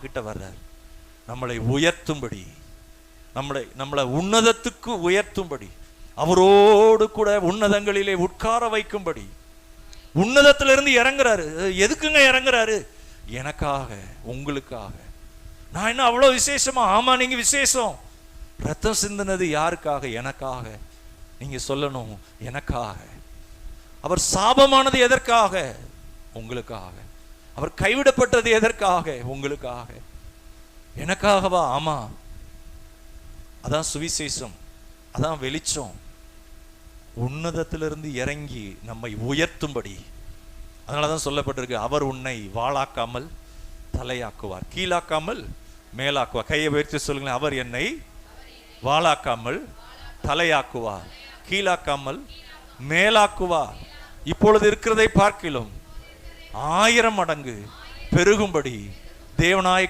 கிட்ட வர்றார். நம்மளை உயர்த்தும்படி, நம்மளை உன்னதத்துக்கு உயர்த்தும்படி, அவரோடு கூட உன்னதங்களிலே உட்கார வைக்கும்படி உன்னதத்திலிருந்து இறங்குறாரு. எதுக்குங்க இறங்குறாரு? எனக்காக, உங்களுக்காக. நான் என்ன அவ்வளவு விசேஷமா? ஆமா, நீங்க விசேஷம். ரத்தம் சிந்தினது யாருக்காக? எனக்காக. நீங்க சொல்லணும், எனக்காக. அவர் சாபமானது எதற்காக? உங்களுக்காக. அவர் கைவிடப்பட்டது எதற்காக? உங்களுக்காக. எனக்காகவா? ஆமா. அதான் சுவிசேஷம், அதான் வெளிச்சம். உன்னதத்திலிருந்து இறங்கி நம்மை உயர்த்தும்படி. அதனாலதான் சொல்லப்பட்டிருக்கு, அவர் உன்னை வாளாக்காமல் தலையாக்குவார், கீழாக்காமல் மேலாக்குவார். கையை உயர்த்தி சொல்லுங்களேன், அவர் என்னை வாளாக்காமல் தலையாக்குவார், கீழாக்காமல் மேலாக்குவார். இப்பொழுது இருக்கிறதை பார்க்கிலும் 1000 மடங்கு பெருகும்படி தேவனாய்